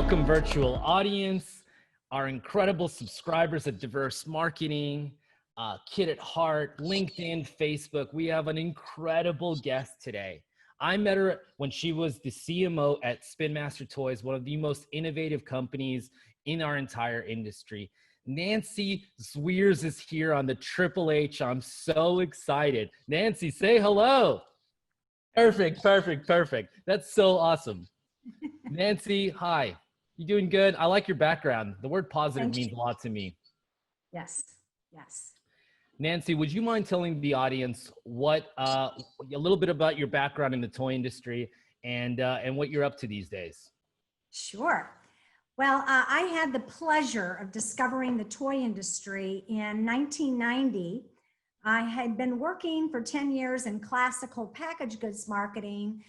Welcome, virtual audience, our incredible subscribers at Diverse Marketing, Kid at Heart, LinkedIn, Facebook. We have an incredible guest today. I met her when she was the CMO at Spin Master Toys, one of the most innovative companies in our entire industry. Nancy Zwiers is here on the Triple H. I'm so excited. Nancy, say hello. Perfect. That's so awesome. Nancy, hi. You doing good? I like your background. The word positive means a lot to me. Yes. Nancy, would you mind telling the audience what a little bit about your background in the toy industry and what you're up to these days? Sure. Well, I had the pleasure of discovering the toy industry in 1990. I had been working for 10 years in classical packaged goods marketing,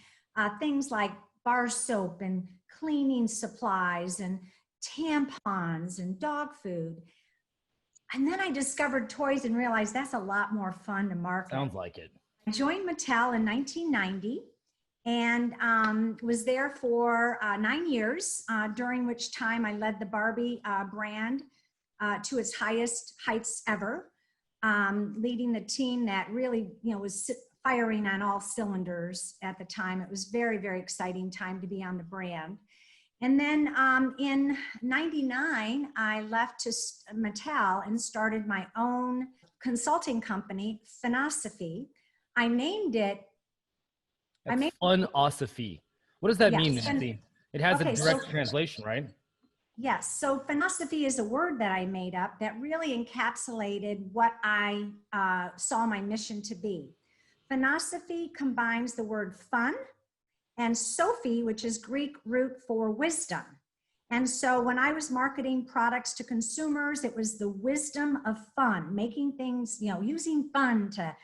things like bar soap and cleaning supplies and tampons and dog food. And then I discovered toys and realized that's a lot more fun to market. Sounds like it. I joined Mattel in 1990 and was there for 9 years, during which time I led the Barbie brand to its highest heights ever, leading the team that really was firing on all cylinders at the time. It was very, very exciting time to be on the brand. And then in 99, I left to Mattel and started my own consulting company, Philosophy. I named it. Philosophy. What does that mean, Yes, Nancy? It has a direct translation, right? Yes. So philosophy is a word that I made up that really encapsulated what I saw my mission to be. Philosophy combines the word fun and Sophie, which is Greek root for wisdom. And so when I was marketing products to consumers, it was the wisdom of fun, making things, using fun to,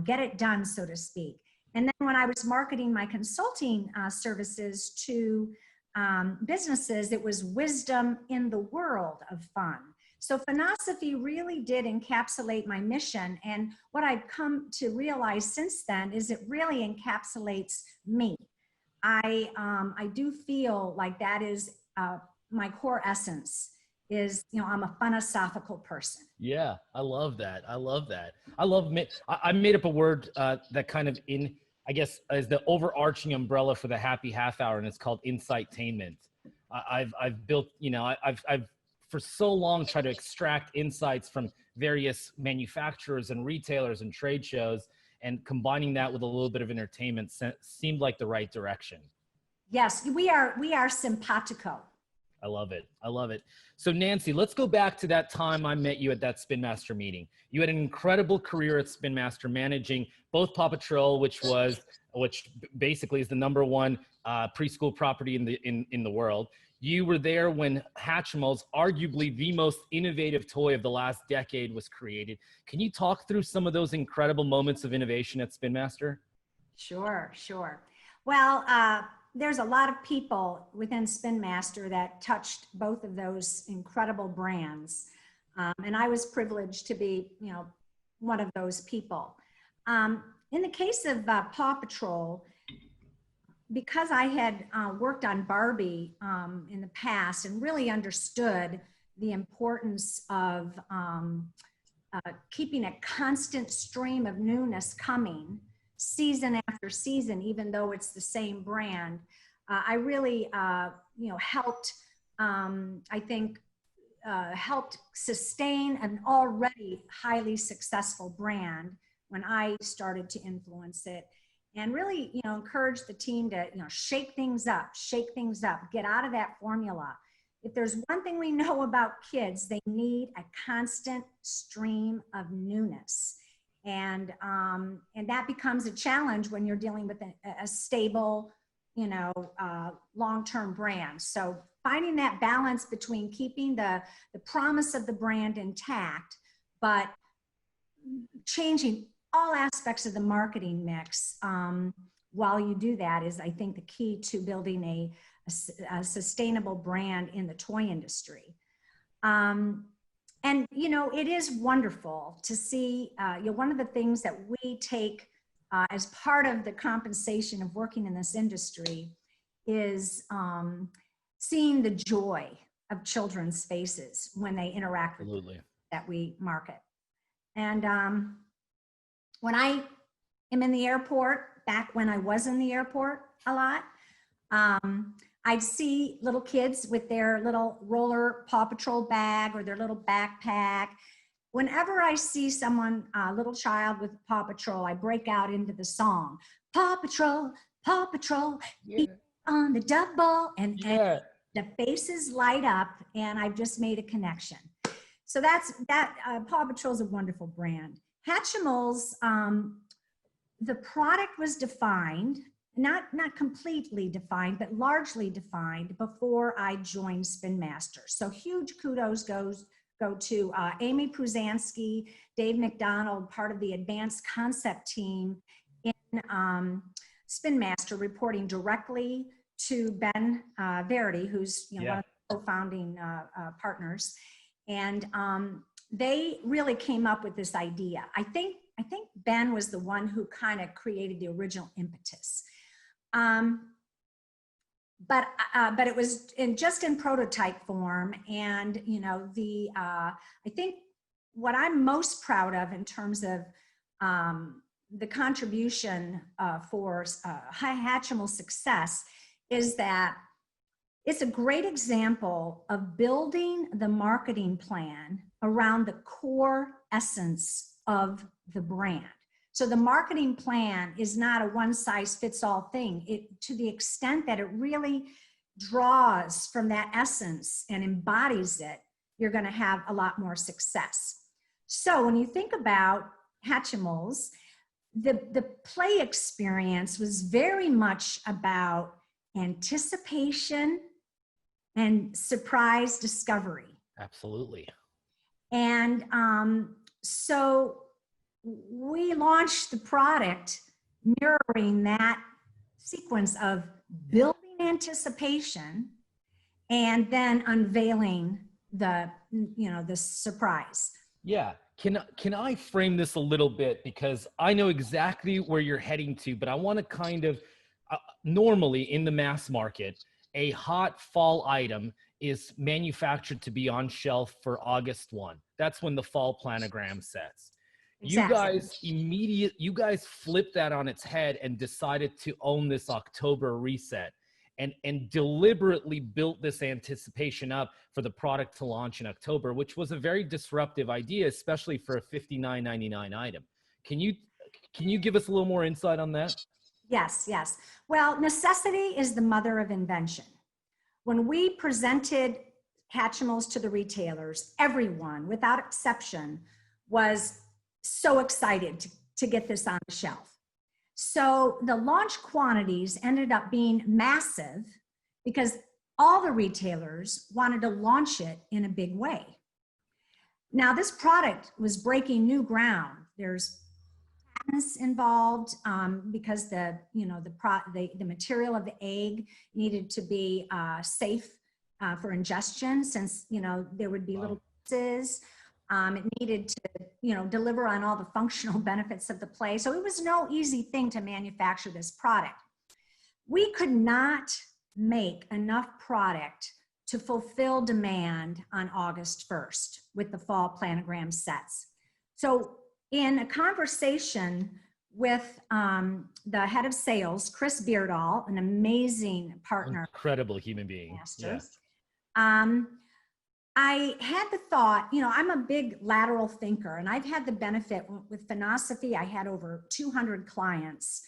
get it done, so to speak. And then when I was marketing my consulting services to businesses, it was wisdom in the world of fun. So philosophy really did encapsulate my mission. And what I've come to realize since then is it really encapsulates me. I do feel like that is my core essence is, I'm a philosophical person. Yeah, I love that. I made up a word that kind of I guess is the overarching umbrella for the happy half hour, and it's called Insightainment. I've built, I've for so long tried to extract insights from various manufacturers and retailers and trade shows, and combining that with a little bit of entertainment seemed like the right direction. Yes, we are simpatico. I love it. So Nancy, let's go back to that time I met you at that Spin Master meeting. You had an incredible career at Spin Master, managing both Paw Patrol, which basically is the #1 preschool property in the world. You were there when Hatchimals, arguably the most innovative toy of the last decade, was created. Can you talk through some of those incredible moments of innovation at Spin Master? Sure. Well, there's a lot of people within Spin Master that touched both of those incredible brands. And I was privileged to be, one of those people. In the case of Paw Patrol, because I had worked on Barbie in the past and really understood the importance of keeping a constant stream of newness coming season after season, even though it's the same brand, I really, helped, helped sustain an already highly successful brand when I started to influence it, and really, encourage the team to, shake things up, get out of that formula. If there's one thing we know about kids, they need a constant stream of newness. And that becomes a challenge when you're dealing with a stable, long-term brand. So finding that balance between keeping the promise of the brand intact, but changing all aspects of the marketing mix while you do that is, I think, the key to building a sustainable brand in the toy industry. And, it is wonderful to see, one of the things that we take as part of the compensation of working in this industry is seeing the joy of children's faces when they interact with Absolutely. that we market. And when I am in the airport, back when I was in the airport a lot, I'd see little kids with their little roller Paw Patrol bag or their little backpack. Whenever I see someone, a little child with Paw Patrol, I break out into the song, Paw Patrol, Yeah. on the double, and Yeah. the faces light up, and I've just made a connection. So that's that. Paw Patrol is a wonderful brand. Hatchimals, the product was defined, not completely defined, but largely defined before I joined Spin Master. So huge kudos go to Amy Pruzansky, Dave McDonald, part of the advanced concept team in Spin Master, reporting directly to Ben Verity, who's one of the co-founding partners. And they really came up with this idea. I think Ben was the one who kind of created the original impetus. But it was just in prototype form. And, I think what I'm most proud of in terms of the contribution for Hatchimal success is that it's a great example of building the marketing plan around the core essence of the brand. So the marketing plan is not a one-size-fits-all thing. To the extent that it really draws from that essence and embodies it, you're going to have a lot more success. So when you think about Hatchimals, the play experience was very much about anticipation and surprise discovery. Absolutely. And so we launched the product mirroring that sequence of building anticipation and then unveiling the surprise. Yeah. Can I frame this a little bit, because I know exactly where you're heading to, but I want to kind of normally in the mass market, a hot fall item is manufactured to be on shelf for August 1. That's when the fall planogram sets. Exactly. You guys flipped that on its head and decided to own this October reset and deliberately built this anticipation up for the product to launch in October, which was a very disruptive idea, especially for a $59.99 item. Can you give us a little more insight on that? Yes. Well, necessity is the mother of invention. When we presented Hatchimals to the retailers, everyone, without exception, was so excited to get this on the shelf. So the launch quantities ended up being massive because all the retailers wanted to launch it in a big way. Now, this product was breaking new ground. There's patents involved because the material of the egg needed to be safe for ingestion, since there would be little pieces. It needed to deliver on all the functional benefits of the play. So it was no easy thing to manufacture this product. We could not make enough product to fulfill demand on August 1st with the fall planogram sets. So in a conversation with the head of sales, Chris Beardall, an amazing partner, incredible human being. Yes. I had the thought, I'm a big lateral thinker, and I've had the benefit with Philosophy. I had over 200 clients.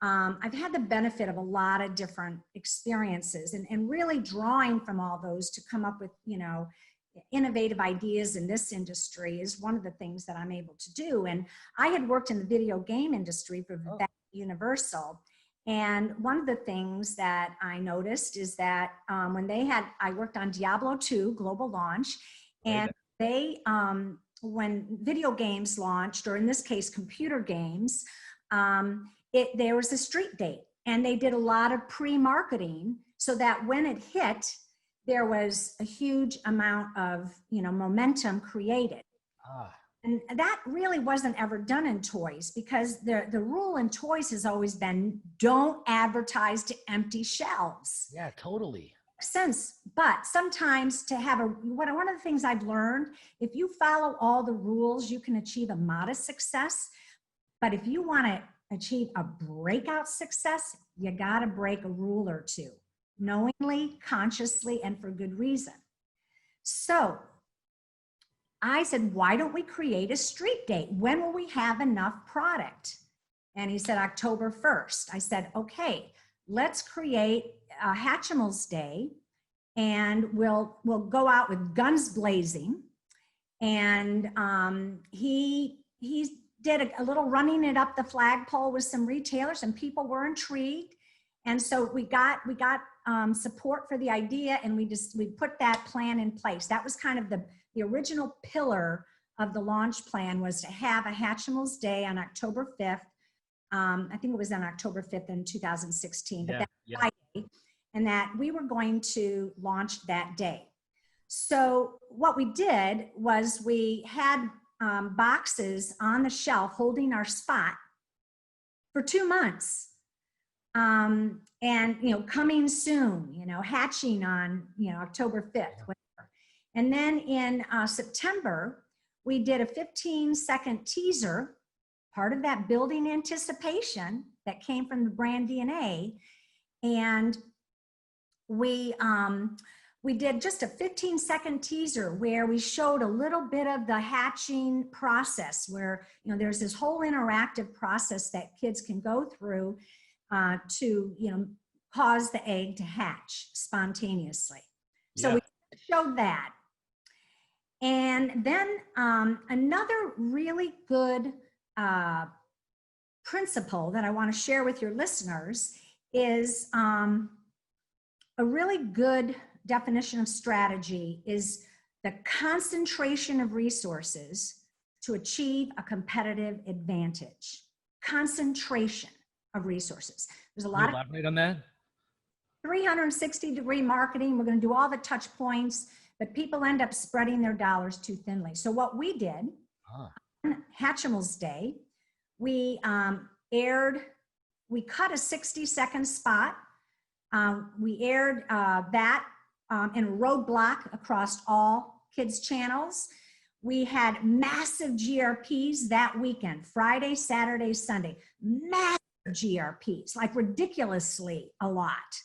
I've had the benefit of a lot of different experiences and really drawing from all those to come up with, innovative ideas in this industry is one of the things that I'm able to do. And I had worked in the video game industry for Universal. And one of the things that I noticed is that I worked on Diablo 2 global launch, and they, when video games launched, or in this case, computer games, there was a street date, and they did a lot of pre-marketing so that when it hit, there was a huge amount of, momentum created. And that really wasn't ever done in toys, because the rule in toys has always been, don't advertise to empty shelves. Yeah, totally. sense. But sometimes to have one of the things I've learned, if you follow all the rules, you can achieve a modest success. But if you want to achieve a breakout success, you got to break a rule or two, knowingly, consciously, and for good reason. So I said, why don't we create a street date? When will we have enough product? And he said, October 1st. I said, okay, let's create a Hatchimals Day, and we'll go out with guns blazing. And he did a little running it up the flagpole with some retailers, and people were intrigued. And so we got support for the idea, and we put that plan in place. That was kind of the original pillar of the launch plan, was to have a Hatchimals Day on October 5th. I think it was on October 5th in 2016, but Friday, and that we were going to launch that day. So what we did was we had boxes on the shelf holding our spot for 2 months. And, coming soon, hatching on, October 5th. Whatever. And then in September, we did a 15-second teaser, part of that building anticipation that came from the brand DNA. And we did just a 15-second teaser where we showed a little bit of the hatching process, where, there's this whole interactive process that kids can go through to, cause the egg to hatch spontaneously. So we showed that. And then another really good principle that I want to share with your listeners is a really good definition of strategy is the concentration of resources to achieve a competitive advantage. Concentration of resources. There's a lot of elaborate on that. 360-degree marketing. We're going to do all the touch points, but people end up spreading their dollars too thinly. So what we did on Hatchimals Day, we cut a 60-second spot. We aired that in a roadblock across all kids channels. We had massive GRPs that weekend, Friday, Saturday, Sunday, massive GRPs, like ridiculously a lot.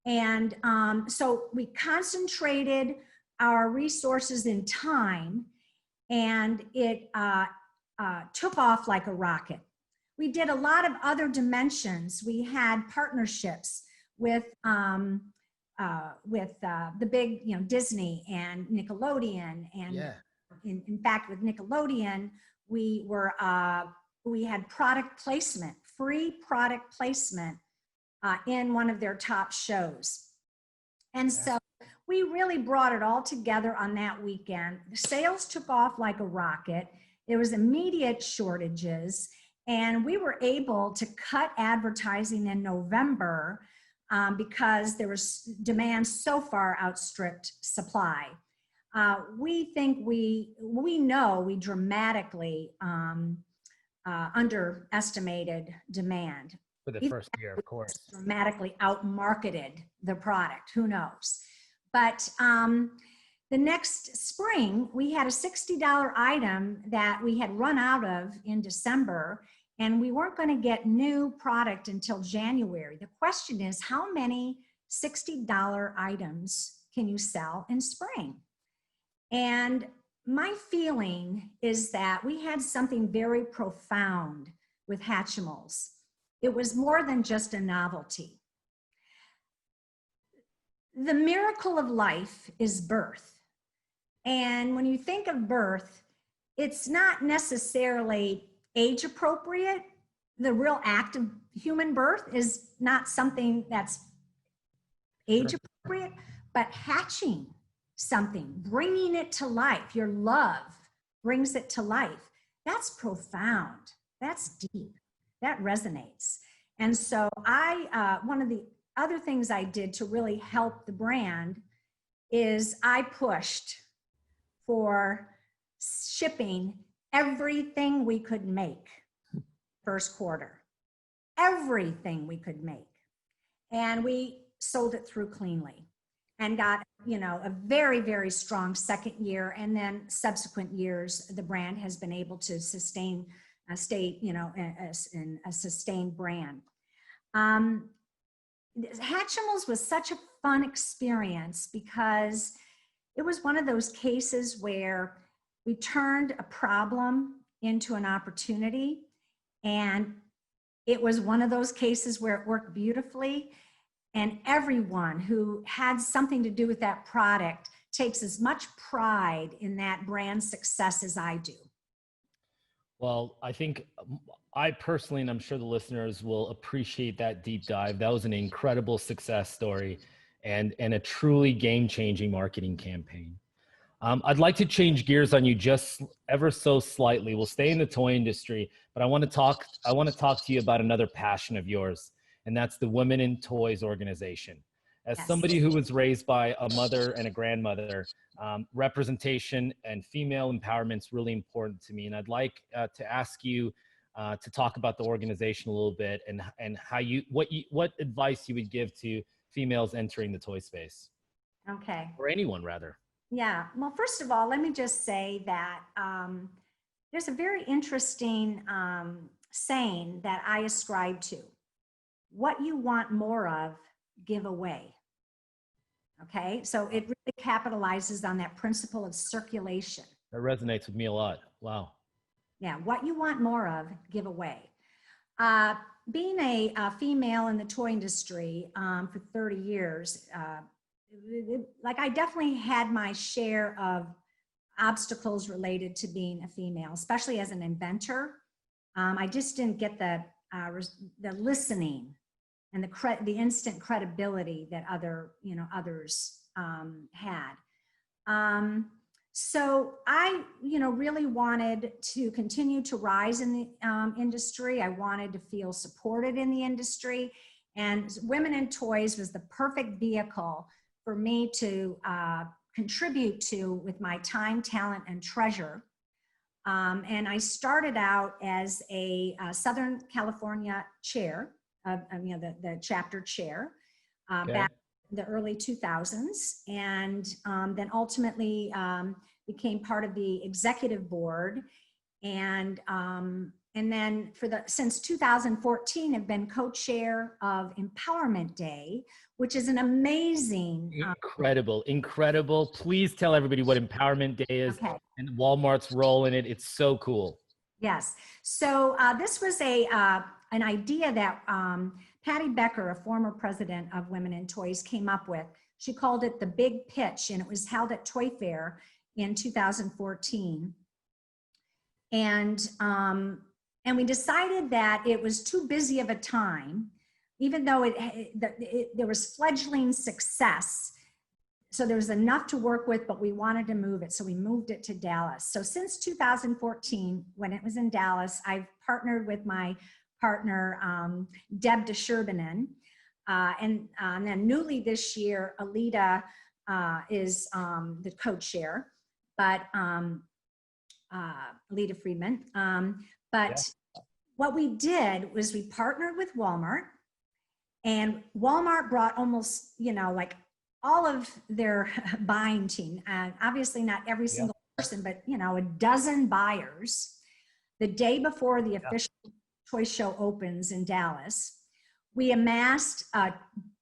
And so we concentrated our resources in time, and it took off like a rocket. We did a lot of other dimensions. We had partnerships with the big, Disney and Nickelodeon, and in fact, with Nickelodeon, we had product placement, free product placement in one of their top shows, and so we really brought it all together on that weekend. The sales took off like a rocket. There was immediate shortages, and we were able to cut advertising in November because there was demand so far outstripped supply. We think we know we dramatically underestimated demand. For the first year, of course. Dramatically outmarketed the product, who knows? But the next spring, we had a $60 item that we had run out of in December, and we weren't going to get new product until January. The question is, how many $60 items can you sell in spring? And my feeling is that we had something very profound with Hatchimals. It was more than just a novelty. The miracle of life is birth. And when you think of birth, it's not necessarily age appropriate. The real act of human birth is not something that's age appropriate, but hatching something, bringing it to life, your love brings it to life. That's profound. That's deep. That resonates. And so one of the other things I did to really help the brand is I pushed for shipping everything we could make first quarter, everything we could make. And we sold it through cleanly. and got, a very, very strong second year. And then subsequent years, the brand has been able to sustain, stay, in a sustained brand. Hatchimals was such a fun experience because it was one of those cases where we turned a problem into an opportunity. And it was one of those cases where it worked beautifully. And everyone who had something to do with that product takes as much pride in that brand success as I do. Well, I think I personally, and I'm sure the listeners will appreciate that deep dive. That was an incredible success story and a truly game-changing marketing campaign. I'd like to change gears on you just ever so slightly. We'll stay in the toy industry, but I want to talk to you about another passion of yours, and that's the Women in Toys organization. As Yes. somebody who was raised by a mother and a grandmother, representation and female empowerment is really important to me. And I'd like to ask you to talk about the organization a little bit and how what advice you would give to females entering the toy space. Okay. Or anyone rather. Yeah. Well, first of all, let me just say that there's a very interesting saying that I ascribe to. What you want more of, give away. Okay. So it really capitalizes on that principle of circulation. That resonates with me a lot. Wow. Yeah. What you want more of, give away. Being a female in the toy industry for 30 years, I definitely had my share of obstacles related to being a female, especially as an inventor. I just didn't get the listening and the instant credibility that others had. So I, really wanted to continue to rise in the industry. I wanted to feel supported in the industry, and Women in Toys was the perfect vehicle for me to contribute to with my time, talent, and treasure. And I started out as a Southern California chair, the chapter chair, back in the early 2000s, and then ultimately became part of the executive board, and then since 2014 have been co-chair of Empowerment Day, which is an amazing, incredible. Please tell everybody what Empowerment Day is. Okay. And Walmart's role in it. It's so cool. Yes. So this was an idea that Patty Becker, a former president of Women in Toys, came up with. She called it the Big Pitch, and it was held at Toy Fair in 2014. And we decided that it was too busy of a time, even though there was fledgling success. So there was enough to work with, but we wanted to move it. So we moved it to Dallas. So since 2014, when it was in Dallas, I've partnered with my partner, Deb DeSherbinen. And then newly this year, Alita is the co-chair, but Alita Friedman. What we did was we partnered with Walmart, and Walmart brought almost, all of their buying team, and obviously not every single person, but a dozen buyers the day before the official toy show opens in Dallas. We amassed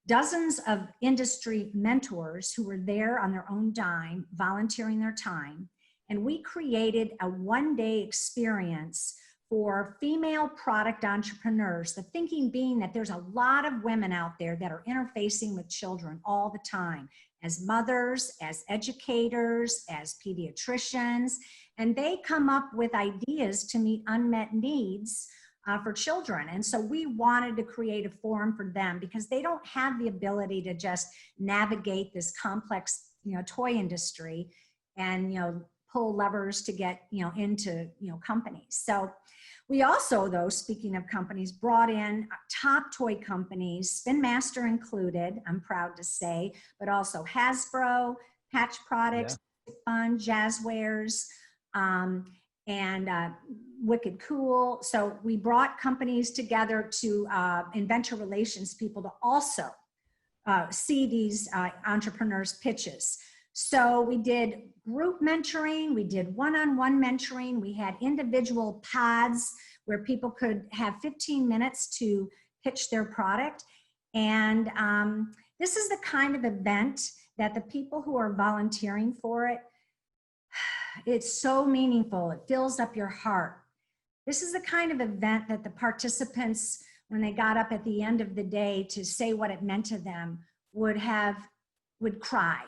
dozens of industry mentors who were there on their own dime, volunteering their time, and we created a one-day experience for female product entrepreneurs, the thinking being that there's a lot of women out there that are interfacing with children all the time, as mothers, as educators, as pediatricians, and they come up with ideas to meet unmet needs for children. And so we wanted to create a forum for them because they don't have the ability to just navigate this complex, toy industry and, pull levers to get, into, companies. So we also, though, speaking of companies, brought in top toy companies, Spin Master included, I'm proud to say, but also Hasbro, Patch Products, Fun, Jazzwares, and Wicked Cool. So we brought companies together to inventor relations people to also see these entrepreneurs' pitches. So we did group mentoring, we did one-on-one mentoring, we had individual pods where people could have 15 minutes to pitch their product. And this is the kind of event that the people who are volunteering for it, it's so meaningful. It fills up your heart. This is the kind of event that the participants, when they got up at the end of the day to say what it meant to them, would cry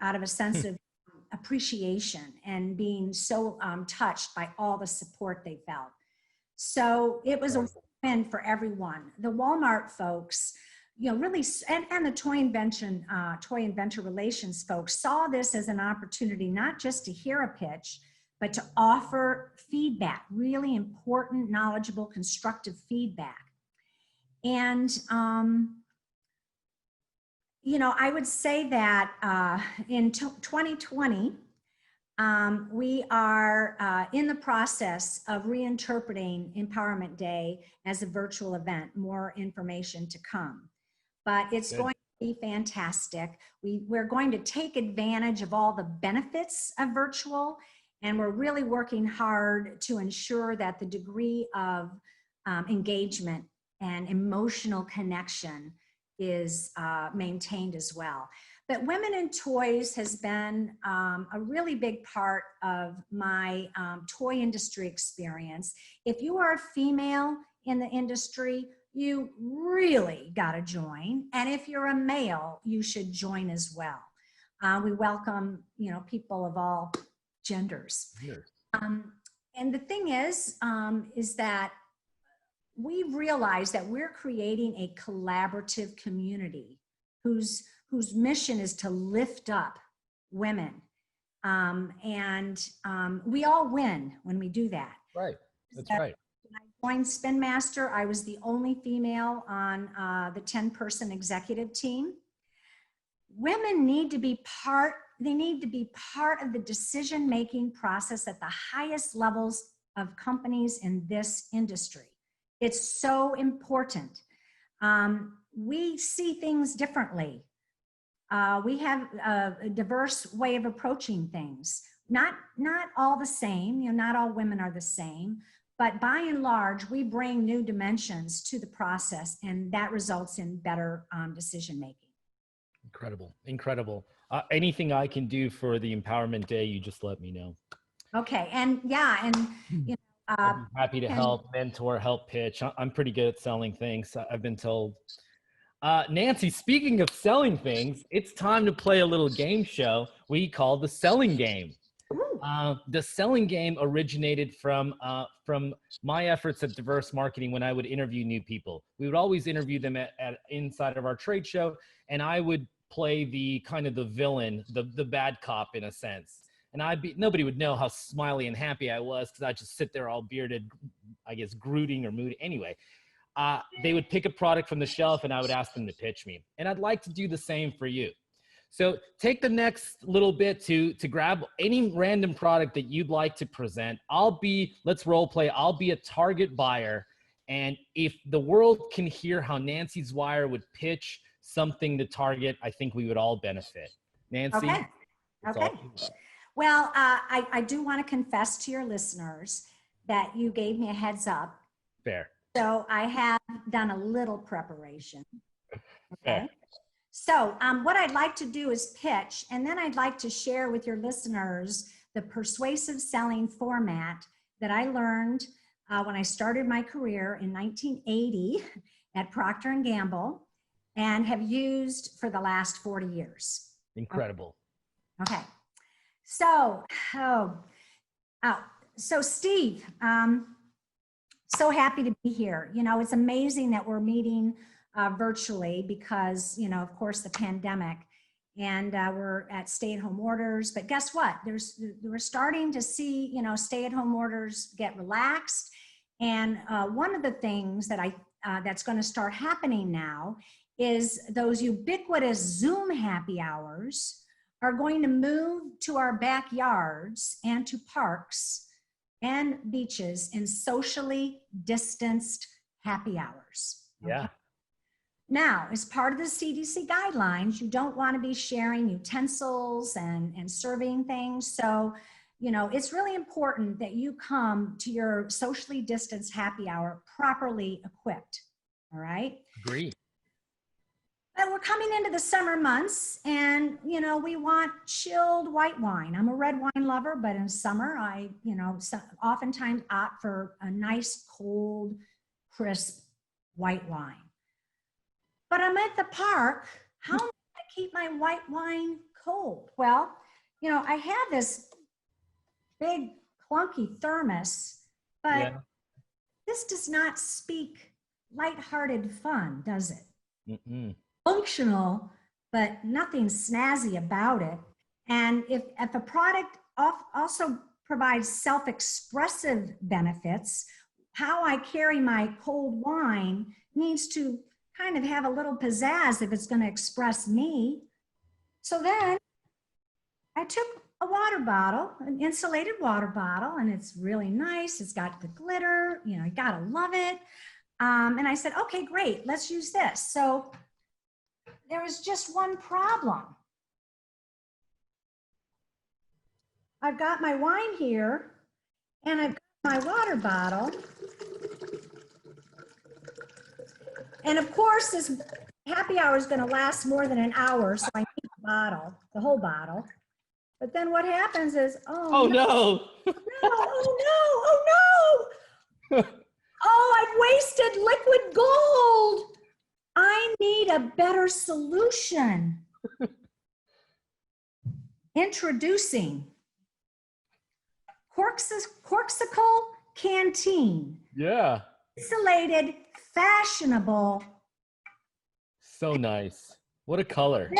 out of a sense of appreciation and being so touched by all the support they felt. So it was a win for everyone. The Walmart folks, really, and the toy inventor relations folks saw this as an opportunity, not just to hear a pitch, but to offer feedback, really important, knowledgeable, constructive feedback. And, I would say that in 2020, we are in the process of reinterpreting Empowerment Day as a virtual event. More information to come, but it's going to be fantastic. We're going to take advantage of all the benefits of virtual, and we're really working hard to ensure that the degree of engagement and emotional connection is maintained as well. But Women in Toys has been a really big part of my toy industry experience. If you are a female in the industry, you really got to join. And if you're a male, you should join as well. We welcome, people of all genders. Sure. And the thing is that we realize that we're creating a collaborative community whose mission is to lift up women. And we all win when we do that. Right, that's right. When I joined Spin Master, I was the only female on the 10-person executive team. Women need to be part of the decision-making process at the highest levels of companies in this industry. It's so important. We see things differently. We have a diverse way of approaching things. Not all the same, not all women are the same, but by and large, we bring new dimensions to the process, and that results in better decision-making. Incredible, incredible. Anything I can do for the Empowerment Day, you just let me know. Okay, and I'll be happy to help mentor, help pitch. I'm pretty good at selling things, I've been told. Nancy, speaking of selling things, it's time to play a little game show we call the Selling Game. The Selling Game originated from my efforts at Diverse Marketing when I would interview new people. We would always interview them at inside of our trade show, and I would play the kind of the villain, the bad cop in a sense. And nobody would know how smiley and happy I was because I'd just sit there all bearded, I guess, brooding or moody. Anyway, they would pick a product from the shelf and I would ask them to pitch me. And I'd like to do the same for you. So take the next little bit to grab any random product that you'd like to present. Let's role play. I'll be a target buyer. And if the world can hear how Nancy Zwiers would pitch something to Target, I think we would all benefit. Nancy? Okay. Well, I do want to confess to your listeners that you gave me a heads up. Fair. So I have done a little preparation. Okay. Fair. So what I'd like to do is pitch, and then I'd like to share with your listeners the persuasive selling format that I learned when I started my career in 1980 at Procter & Gamble and have used for the last 40 years. Incredible. Okay. So Steve, so happy to be here. It's amazing that we're meeting virtually because, of course, the pandemic, and we're at stay-at-home orders. But guess what? We're starting to see, stay-at-home orders get relaxed. And one of the things that that's going to start happening now is those ubiquitous Zoom happy hours are going to move to our backyards and to parks and beaches in socially distanced happy hours. Yeah. Now, as part of the CDC guidelines, you don't want to be sharing utensils and serving things. So, you know, it's really important that you come to your socially distanced happy hour properly equipped. All right. Agree. But we're coming into the summer months and, you know, we want chilled white wine. I'm a red wine lover, but in summer, I, you know, oftentimes opt for a nice, cold, crisp white wine. But I'm at the park. How am I going to keep my white wine cold? Well, you know, I have this big clunky thermos, but Yeah. this does not speak lighthearted fun, does it? Mm-mm. Functional, but nothing snazzy about it. And if a product also provides self-expressive benefits, how I carry my cold wine needs to kind of have a little pizzazz if it's going to express me. So then I took a water bottle, an insulated water bottle, and it's really nice. It's got the glitter, you know, you gotta love it. And I said, okay, great, let's use this. So there was just one problem. I've got my wine here and I've got my water bottle. And of course, this happy hour is gonna last more than an hour, so I need the bottle, the whole bottle. But then what happens is, Oh no. oh no, oh no, oh, I've wasted liquid gold. I need a better solution. Introducing Corksicle Canteen. Yeah. Insulated, fashionable. So nice. What a color.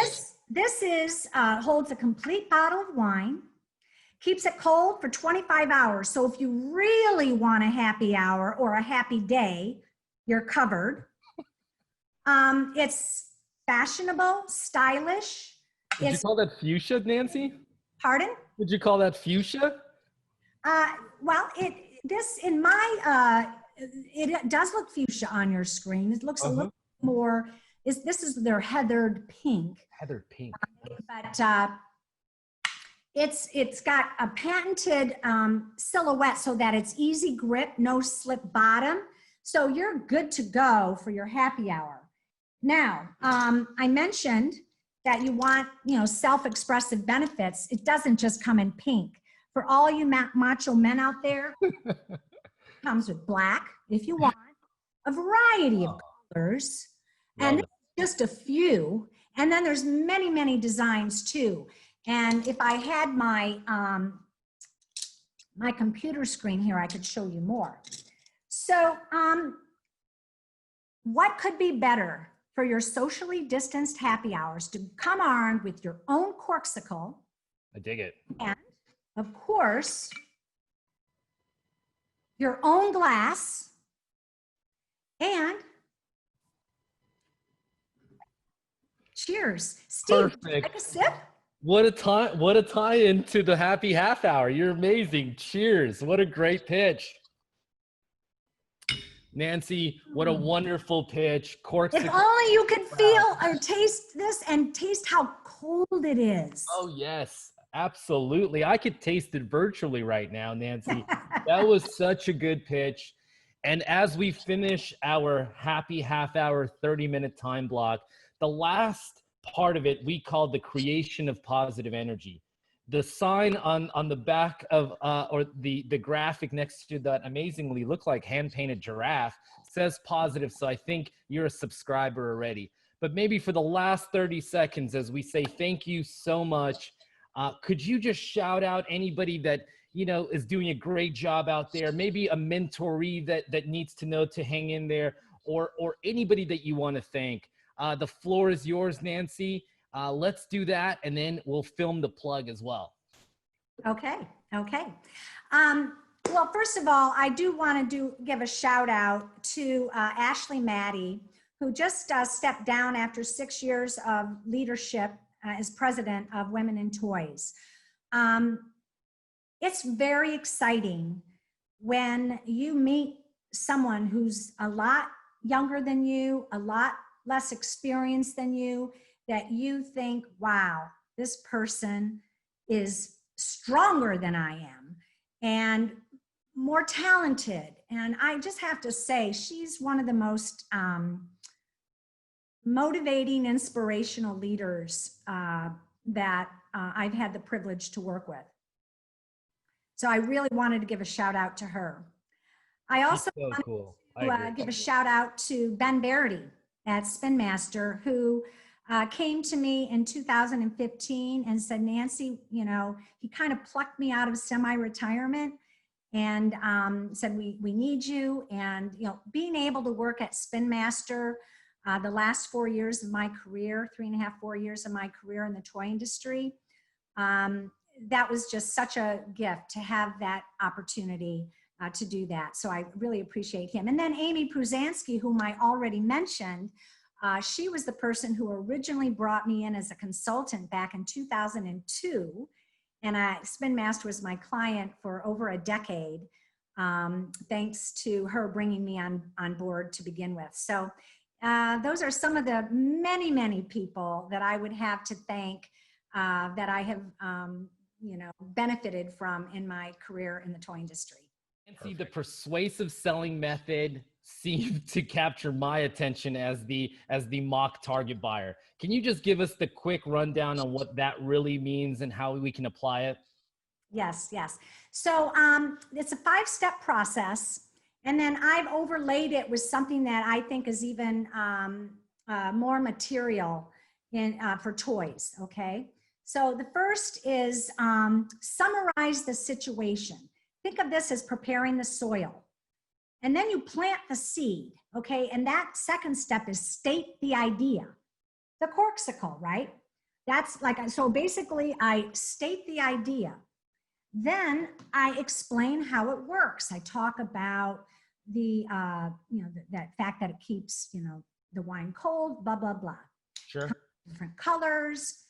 This is holds a complete bottle of wine, keeps it cold for 25 hours. So if you really want a happy hour or a happy day, you're covered. It's fashionable, stylish. Did you call that fuchsia, Nancy? Pardon? Would you call that fuchsia? Well, it does look fuchsia on your screen. It looks a little more. This is their heathered pink. Heathered pink. But it's got a patented silhouette so that it's easy grip, no slip bottom. So you're good to go for your happy hour. Now, I mentioned that you want, you know, self-expressive benefits. It doesn't just come in pink. For all you macho men out there, it comes with black, if you want, a variety of colors, and just a few. And then there's many, many designs too. And if I had my my computer screen here, I could show you more. So what could be better for your socially distanced happy hours to come armed with your own corksicle? I dig it. And of course, your own glass, and cheers. Steve, Perfect. take a sip. What a tie into the happy half hour. You're amazing. Cheers. What a great pitch. Nancy, what a wonderful pitch. If only you could feel or taste this and taste how cold it is. Oh, yes, absolutely. I could taste it virtually right now, Nancy. That was such a good pitch. And as we finish our happy half hour, 30-minute time block, the last part of it we call the creation of positive energy. The sign on the back of, or the graphic next to that amazingly look like hand-painted giraffe says positive. So I think you're a subscriber already. But maybe for the last 30 seconds, as we say thank you so much, could you just shout out anybody that, you know, is doing a great job out there, maybe a mentoree that needs to know to hang in there, or anybody that you want to thank? The floor is yours, Nancy. Let's do that, and then we'll film the plug as well. Okay. Well, first of all, I do want to give a shout out to Ashley Maddie, who just stepped down after 6 years of leadership as president of Women in Toys. It's very exciting when you meet someone who's a lot younger than you, a lot less experienced than you, that you think, wow, this person is stronger than I am and more talented. And I just have to say, she's one of the most motivating, inspirational leaders that I've had the privilege to work with. So I really wanted to give a shout out to her. I also wanted to give a shout out to Ben Verity at Spin Master, who came to me in 2015 and said, Nancy, you know, he kind of plucked me out of semi-retirement and said, we need you. And, you know, being able to work at Spin Master the last 4 years of my career, 3.5, 4 years of my career in the toy industry, that was just such a gift to have that opportunity to do that. So I really appreciate him. And then Amy Pruzansky, whom I already mentioned, she was the person who originally brought me in as a consultant back in 2002. And Spin Master was my client for over a decade, thanks to her bringing me on board to begin with. So those are some of the many, many people that I would have to thank that I have you know, benefited from in my career in the toy industry. Nancy, the persuasive selling method seemed to capture my attention as the mock target buyer. Can you just give us the quick rundown on what that really means and how we can apply it? Yes, yes. So it's a 5-step process, and then I've overlaid it with something that I think is even more material for toys, okay? So the first is summarize the situation. Think of this as preparing the soil. And then you plant the seed, okay? And that second step is state the idea. The corksicle, right? That's like, so basically I state the idea. Then I explain how it works. I talk about the, you know, that fact that it keeps, you know, the wine cold, blah, blah, blah. Sure. Different colors.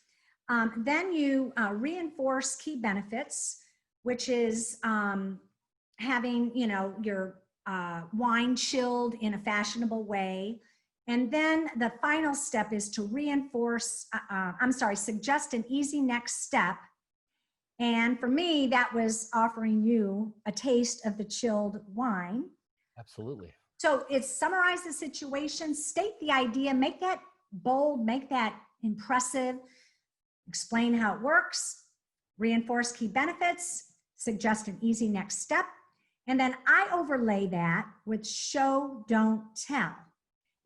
Then you reinforce key benefits, which is having, you know, your wine chilled in a fashionable way. And then the final step is to reinforce, suggest an easy next step. And for me, that was offering you a taste of the chilled wine. Absolutely. So it's summarize the situation, state the idea, make that bold, make that impressive, explain how it works, reinforce key benefits, suggest an easy next step. And then I overlay that with show, don't tell.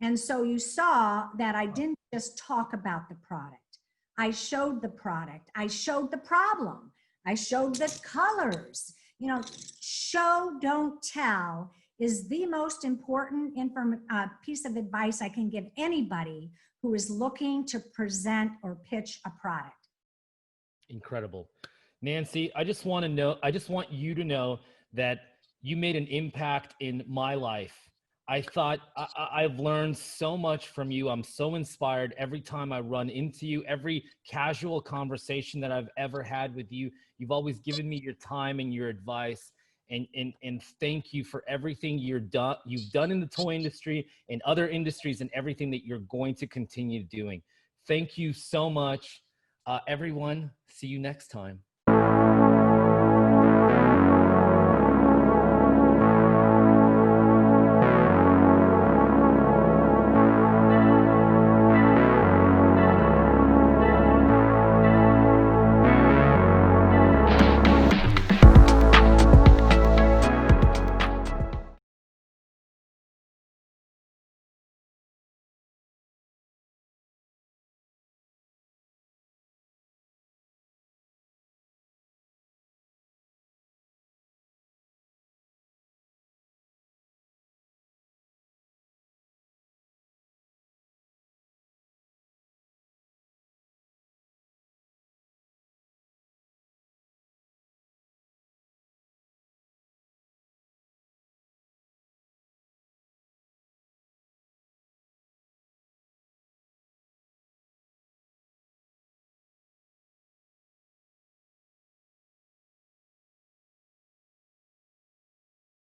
And so you saw that I didn't just talk about the product. I showed the product. I showed the problem. I showed the colors. You know, show, don't tell is the most important piece of advice I can give anybody who is looking to present or pitch a product. Incredible. Nancy, I just want you to know that you made an impact in my life. I've learned so much from you. I'm so inspired every time I run into you, every casual conversation that I've ever had with you. You've always given me your time and your advice. And thank you for everything you've done in the toy industry and other industries and everything that you're going to continue doing. Thank you so much. Everyone, see you next time.